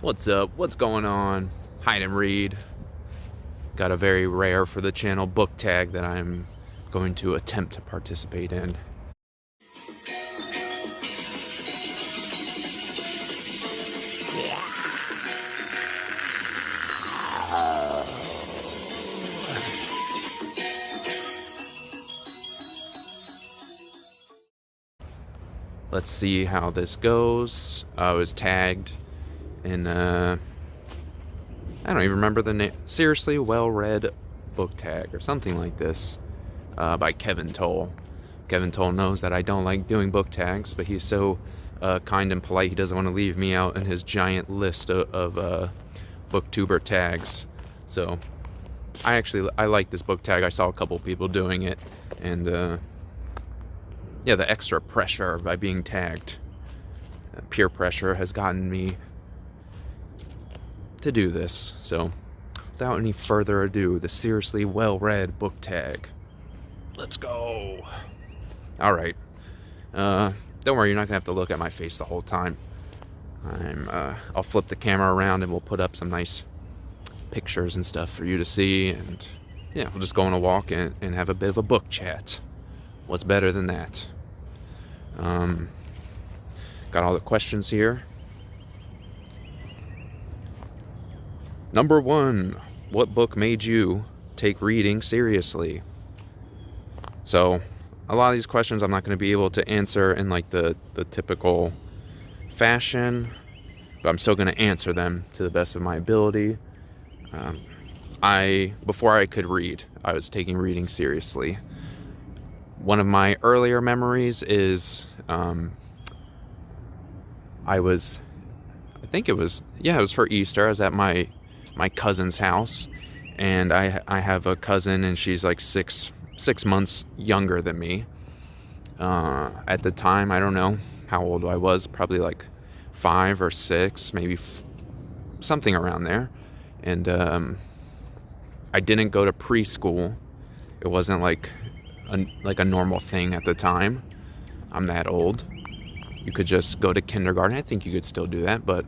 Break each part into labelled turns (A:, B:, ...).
A: What's up? What's going on? Hide and read. Got a very rare for the channel book tag that I'm going to attempt to participate in. Let's see how this goes. I was tagged in, I don't even remember the name. Seriously well-read book tag or something like this by Kevin Toll. Kevin Toll knows that I don't like doing book tags, but he's so kind and polite, he doesn't want to leave me out in his giant list of booktuber tags. So I like this book tag. I saw a couple people doing it, and yeah, the extra pressure by being tagged, peer pressure, has gotten me to do this. So without any further ado, the seriously well-read book tag. Let's go. All right. Don't worry, you're not gonna have to look at my face the whole time. I'll flip the camera around and we'll put up some nice pictures and stuff for you to see, and yeah, we'll just go on a walk and have a bit of a book chat. What's better than that? Got all the questions here. Number 1, what book made you take reading seriously? So a lot of these questions I'm not going to be able to answer in like the typical fashion, but I'm still going to answer them to the best of my ability. Before I could read, I was taking reading seriously. One of my earlier memories is it was for Easter. I was at my cousin's house, and I have a cousin, and she's like six months younger than me. At the time, I don't know how old I was, probably like 5 or 6, maybe something around there. And I didn't go to preschool. It wasn't like a normal thing at the time. I'm that old. You could just go to kindergarten. I think you could still do that, but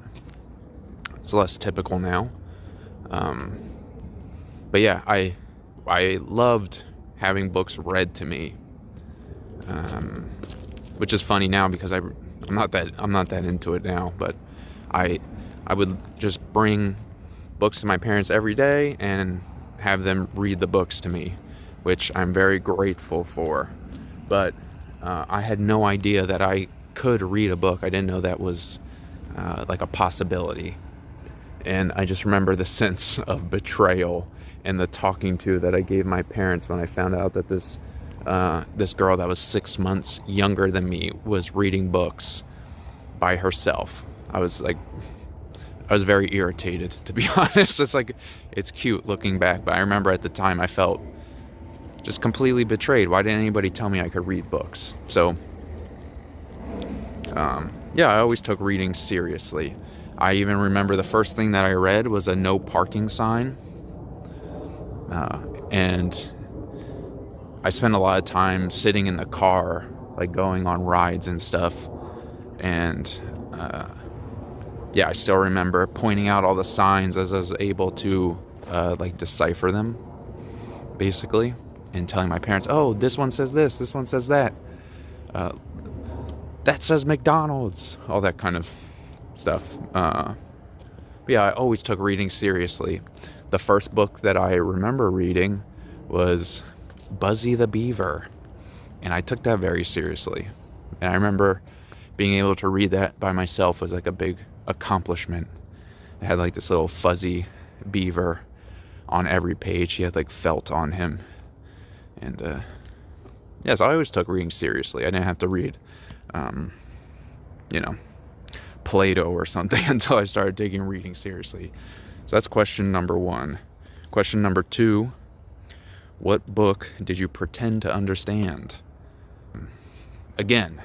A: it's less typical now. But yeah, I loved having books read to me, which is funny now because I'm not that into it now. But I would just bring books to my parents every day and have them read the books to me, which I'm very grateful for. But I had no idea that I could read a book. I didn't know that was like a possibility. And I just remember the sense of betrayal and the talking to that I gave my parents when I found out that this girl that was 6 months younger than me was reading books by herself. I was very irritated, to be honest. It's cute looking back, but I remember at the time I felt just completely betrayed. Why didn't anybody tell me I could read books? So yeah, I always took reading seriously. I even remember the first thing that I read was a no parking sign. And I spent a lot of time sitting in the car, like going on rides and stuff. And yeah, I still remember pointing out all the signs as I was able to like decipher them, basically, and telling my parents, oh, this one says this one says that. That says McDonald's, all that kind of stuff. But yeah, I always took reading seriously. The first book that I remember reading was Buzzy the Beaver, and I took that very seriously. And I remember being able to read that by myself was like a big accomplishment. It had like this little fuzzy beaver on every page. He had like felt on him. And yeah, so I always took reading seriously. I didn't have to read Plato or something until I started taking reading seriously. So that's question number 1. Question number 2, what book did you pretend to understand? Again,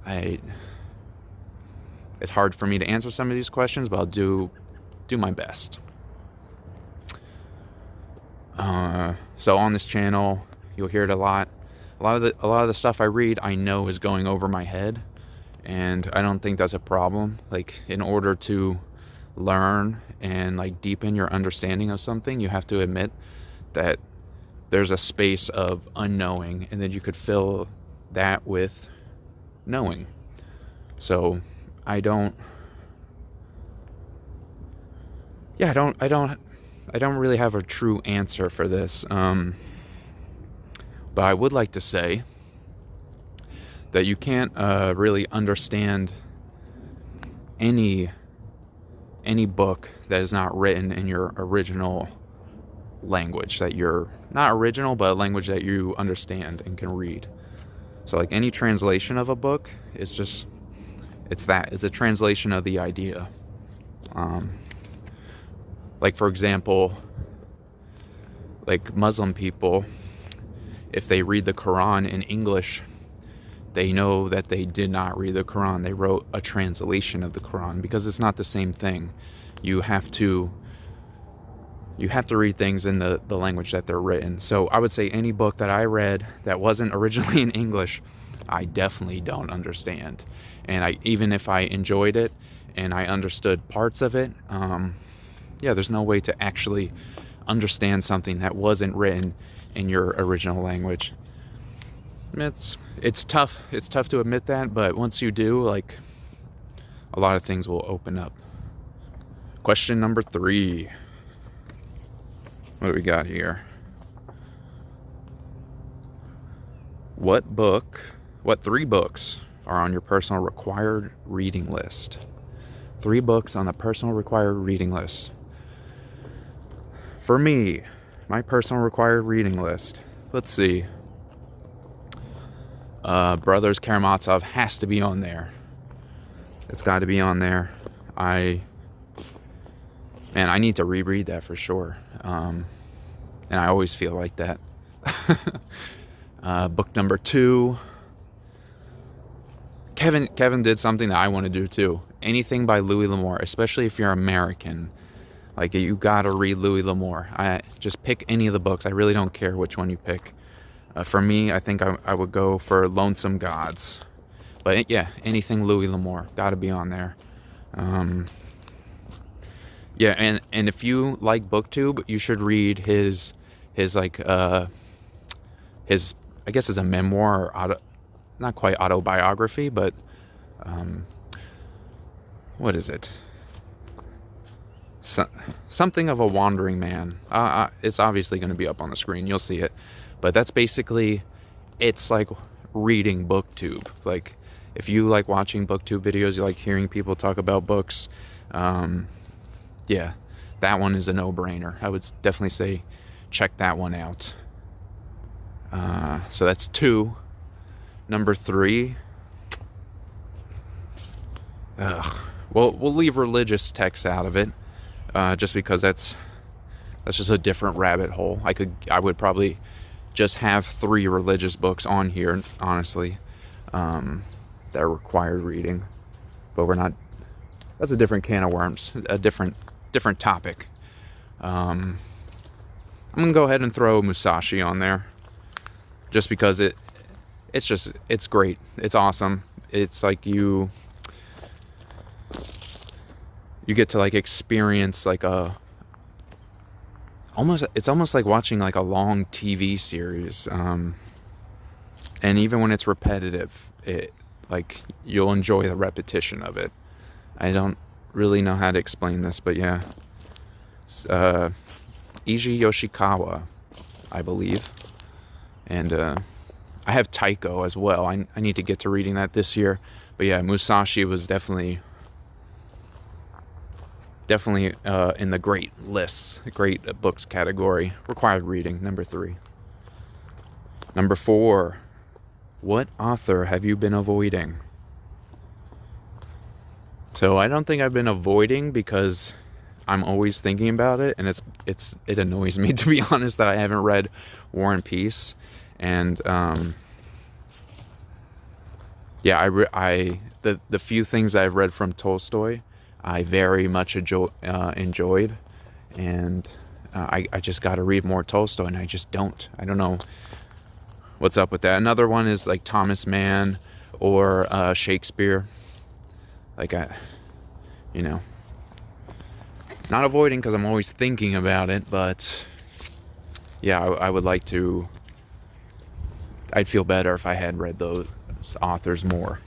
A: it's hard for me to answer some of these questions, but I'll do my best. So on this channel, you'll hear it a lot. A lot of the stuff I read, I know is going over my head, and I don't think that's a problem. Like, in order to learn and like deepen your understanding of something, you have to admit that there's a space of unknowing, and then you could fill that with knowing. So I don't really have a true answer for this. But I would like to say that you can't really understand any book that is not written in your original language, that you're not original, but a language that you understand and can read. So like any translation of a book is just, it's a translation of the idea. Like, for example, like Muslim people, if they read the Quran in English, they know that they did not read the Quran. They wrote a translation of the Quran, because it's not the same thing. You have to read things in the language that they're written. So I would say any book that I read that wasn't originally in English, I definitely don't understand. And even if I enjoyed it and I understood parts of it, there's no way to actually understand something that wasn't written in your original language. It's tough to admit that, but once you do, like, a lot of things will open up. Question number 3. What do we got here? What 3 books are on your personal required reading list? 3 books on the personal required reading list. For me, my personal required reading list, let's see. Brothers Karamazov has to be on there. It's got to be on there. I need to reread that for sure. And I always feel like that. Book number 2. Kevin did something that I want to do too. Anything by Louis Lamour, especially if you're American. Like, you gotta read Louis Lamour. Just pick any of the books. I really don't care which one you pick. For me, I think I would go for Lonesome Gods. But yeah, anything Louis Lamour, gotta be on there. And if you like BookTube, you should read his I guess it's a memoir, or not quite autobiography, but what is it? Something of a wandering man. It's obviously going to be up on the screen. You'll see it. But that's basically, it's like reading BookTube. Like, if you like watching BookTube videos, you like hearing people talk about books, that one is a no-brainer. I would definitely say check that one out. So that's 2. Number 3. We'll leave religious texts out of it. Just because that's just a different rabbit hole. I would probably just have 3 religious books on here, honestly, that are required reading. But we're not. That's a different can of worms, a different topic. I'm gonna go ahead and throw Musashi on there, just because it's great. It's awesome. It's like you get to like experience like it's almost like watching like a long TV series. And even when it's repetitive, like you'll enjoy the repetition of it. I don't really know how to explain this, but yeah. It's Eiji Yoshikawa, I believe. And I have Taiko as well. I need to get to reading that this year. But yeah, Musashi was definitely in the great books category. Required reading, number 3. Number 4. What author have you been avoiding? So I don't think I've been avoiding, because I'm always thinking about it, and it annoys me, to be honest, that I haven't read War and Peace. And the few things I've read from Tolstoy, I very much enjoyed, and I just got to read more Tolstoy, and I just don't. I don't know what's up with that. Another one is like Thomas Mann, or Shakespeare. Like you know, not avoiding because I'm always thinking about it, but yeah, I would like to. I'd feel better if I had read those authors more.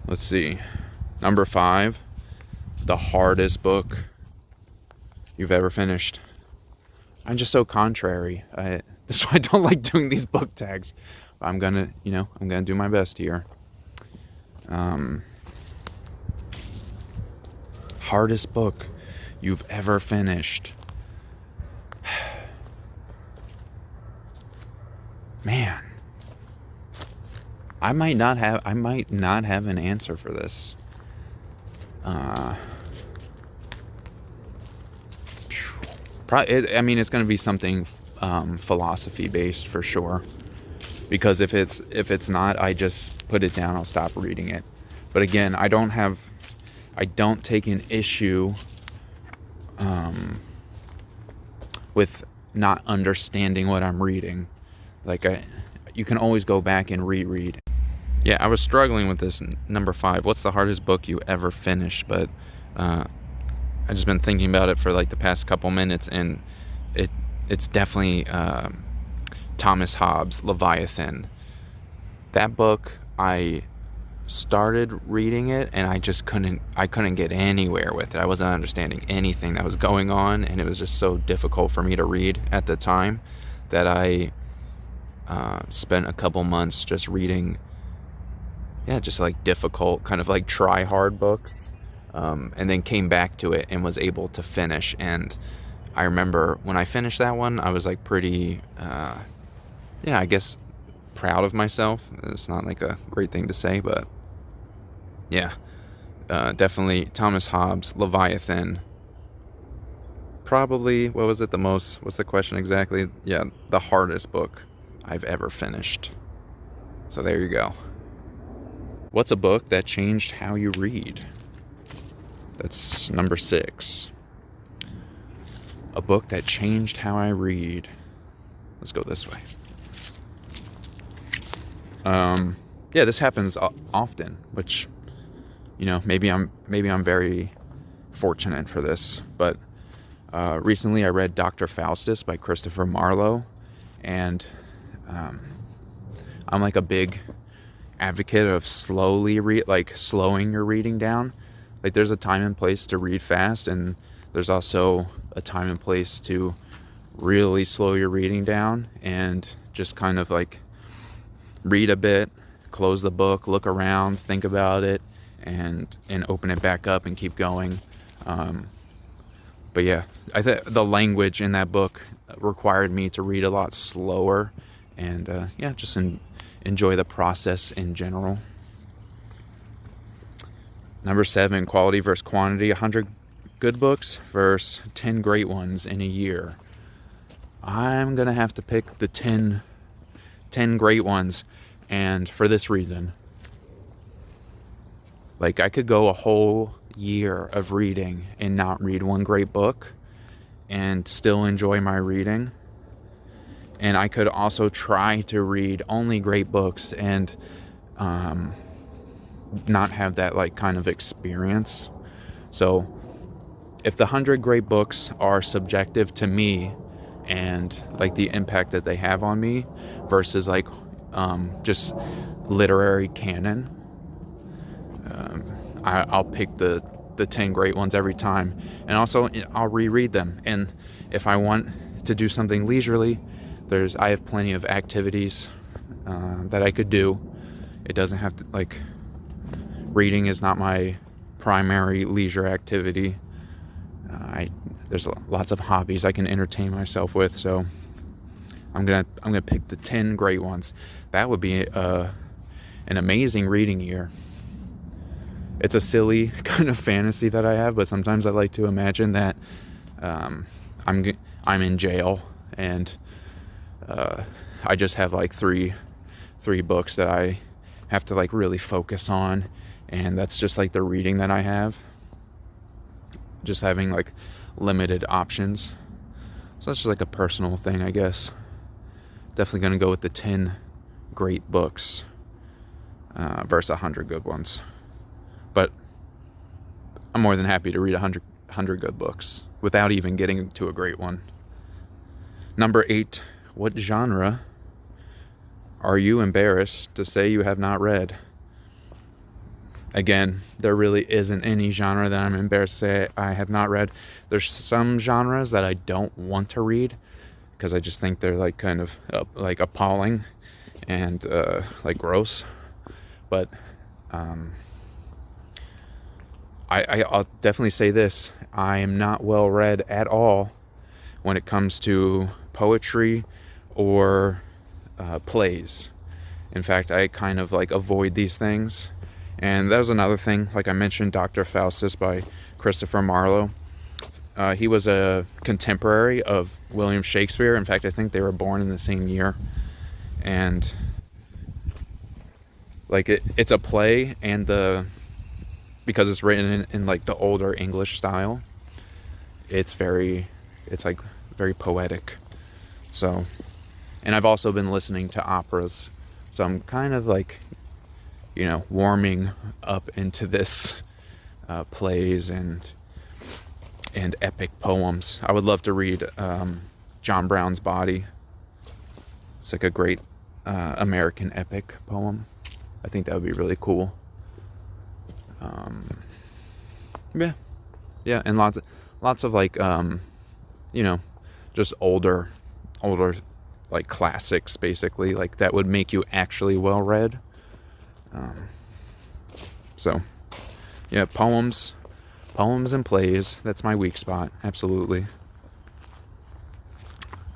A: Let's see. Number 5, the hardest book you've ever finished. I'm just so contrary. That's why I don't like doing these book tags. But I'm gonna do my best here. Hardest book you've ever finished. Man, I might not have an answer for this. It's going to be something philosophy based for sure. Because if it's not, I just put it down. I'll stop reading it. But again, I don't take an issue with not understanding what I'm reading. Like you can always go back and reread. Yeah, I was struggling with this number 5. What's the hardest book you ever finished? But I just been thinking about it for like the past couple minutes, and it's definitely Thomas Hobbes' Leviathan. That book, I started reading it and I just couldn't get anywhere with it. I wasn't understanding anything that was going on, and it was just so difficult for me to read at the time that I spent a couple months just reading just like difficult, kind of like try hard books, and then came back to it and was able to finish. And I remember when I finished that one, I was like pretty I guess proud of myself. It's not like a great thing to say, but yeah, definitely Thomas Hobbes' Leviathan. Probably, what's the question exactly? Yeah, the hardest book I've ever finished. So there you go. What's a book that changed how you read? That's number 6. A book that changed how I read. Let's go this way. This happens often, which, maybe I'm very fortunate for this. But recently I read Dr. Faustus by Christopher Marlowe, and I'm like a big advocate of slowing your reading down. Like there's a time and place to read fast, and there's also a time and place to really slow your reading down and just kind of like read a bit, close the book, look around, think about it, and open it back up and keep going. But yeah, I think the language in that book required me to read a lot slower, and just enjoy the process in general. Number 7, quality versus quantity. 100 good books versus 10 great ones in a year. I'm gonna have to pick the 10 great ones, and for this reason. Like I could go a whole year of reading and not read one great book and still enjoy my reading. And I could also try to read only great books and not have that like kind of experience. So if the 100 great books are subjective to me and like the impact that they have on me versus like just literary canon, I'll pick the 10 great ones every time. And also I'll reread them. And if I want to do something leisurely, I have plenty of activities that I could do. It doesn't have to, like, reading is not my primary leisure activity. There's lots of hobbies I can entertain myself with, so I'm gonna pick the 10 great ones. That would be an amazing reading year. It's a silly kind of fantasy that I have, but sometimes I like to imagine that I'm in jail and I just have like three books that I have to like really focus on, and that's just like the reading that I have. Just having like limited options. So that's just like a personal thing, I guess. Definitely gonna go with the 10 great books. versus 100 good ones. But I'm more than happy to read 100 good books without even getting to a great one. Number 8, what genre are you embarrassed to say you have not read? Again, there really isn't any genre that I'm embarrassed to say I have not read. There's some genres that I don't want to read because I just think they're like kind of like appalling and like gross. But I'll definitely say this. I am not well read at all when it comes to poetry or plays. In fact, I kind of like avoid these things. And that was another thing, like I mentioned, Dr. Faustus by Christopher Marlowe. He was a contemporary of William Shakespeare. In fact, I think they were born in the same year. And like it's a play, and because it's written in like the older English style, it's like very poetic. So, and I've also been listening to operas, so I'm kind of like, warming up into this plays and epic poems. I would love to read John Brown's Body. It's like a great American epic poem. I think that would be really cool. Yeah, and lots of like just older like classics, basically, like that would make you actually well read. So yeah, poems and plays, that's my weak spot, absolutely.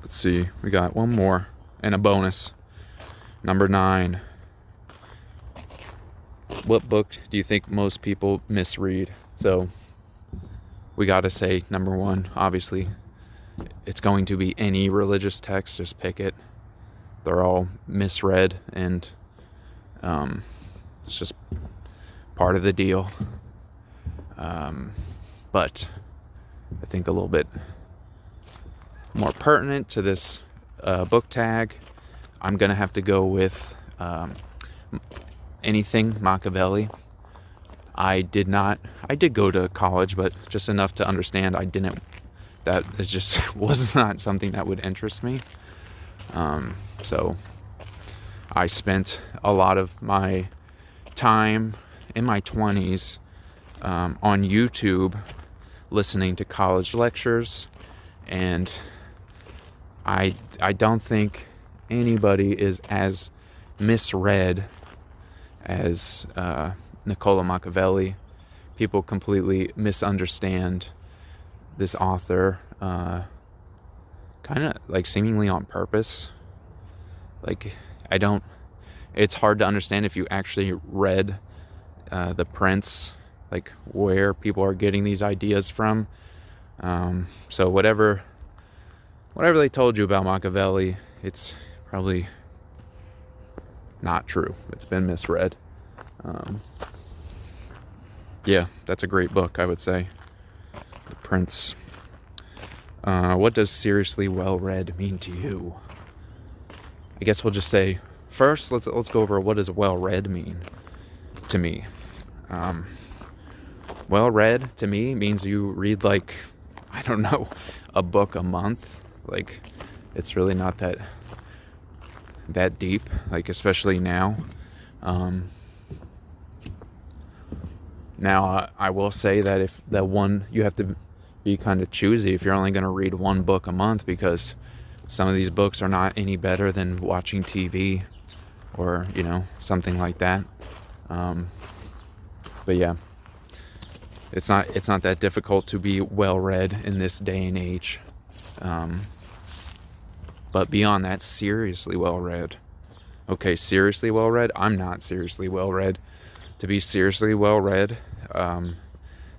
A: Let's see, we got one more and a bonus. Number 9. What book do you think most people misread? So we gotta say, number 1, obviously, it's going to be any religious text. Just pick it. They're all misread, and it's just part of the deal. But I think a little bit more pertinent to this book tag, I'm gonna have to go with anything Machiavelli. I did go to college, but just enough to understand that is just was not something that would interest me. So I spent a lot of my time in my 20s on YouTube listening to college lectures, and I don't think anybody is as misread as Niccolo Machiavelli. People completely misunderstand this author, kind of like seemingly on purpose. Like, it's hard to understand if you actually read The Prince, like where people are getting these ideas from. So whatever they told you about Machiavelli, it's probably not true. It's been misread. Yeah, that's a great book, I would say. The Prince. What does seriously well read mean to you? I guess we'll just say, first, let's go over what does well read mean to me. Well read to me means you read, like, I don't know, a book a month. Like, it's really not that deep, like, especially now. Now, I will say that if you have to be kind of choosy if you're only going to read one book a month, because some of these books are not any better than watching TV or, something like that. But yeah, it's not that difficult to be well read in this day and age. But beyond that, seriously well read. Okay, seriously well read. I'm not seriously well read. To be seriously well read,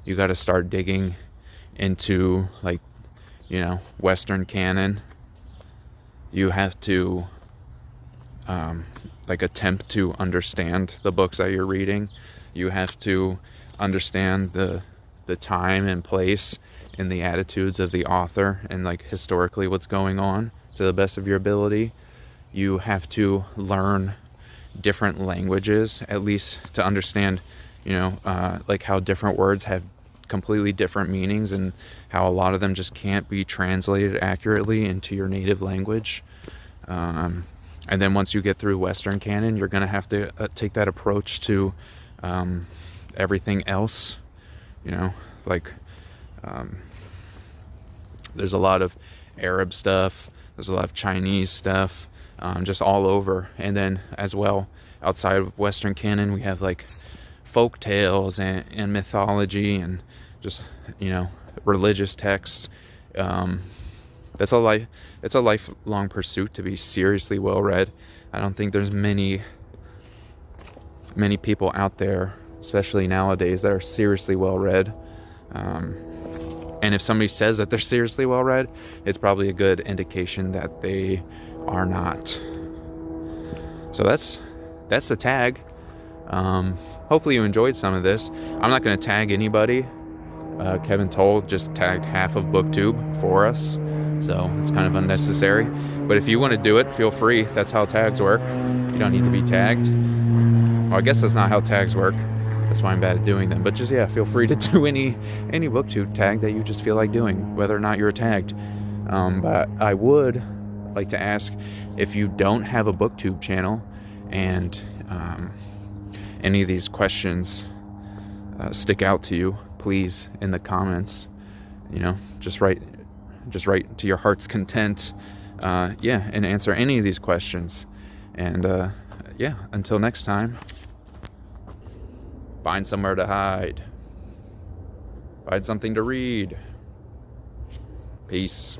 A: you got to start digging into, like, Western canon. You have to attempt to understand the books that you're reading. You have to understand the time and place and the attitudes of the author, and like historically what's going on to the best of your ability. You have to learn different languages, at least to understand, like how different words have completely different meanings, and how a lot of them just can't be translated accurately into your native language. And then once you get through Western canon, you're going to have to take that approach to everything else. Like there's a lot of Arab stuff, there's a lot of Chinese stuff, just all over. And then as well, outside of Western canon, we have like folk tales and mythology and just, religious texts. It's a lifelong pursuit to be seriously well read. I don't think there's many people out there, especially nowadays, that are seriously well read. And if somebody says that they're seriously well read, it's probably a good indication that they are not. So that's the tag. Hopefully you enjoyed some of this. I'm not going to tag anybody. Kevin Toll just tagged half of BookTube for us, so it's kind of unnecessary. But if you want to do it, feel free. That's how tags work. You don't need to be tagged. Well, I guess that's not how tags work. That's why I'm bad at doing them. But just, feel free to do any BookTube tag that you just feel like doing, whether or not you're tagged. But I would like to ask, if you don't have a BookTube channel and any of these questions stick out to you, please, in the comments, just write to your heart's content, and answer any of these questions. And until next time, find somewhere to hide, find something to read. Peace.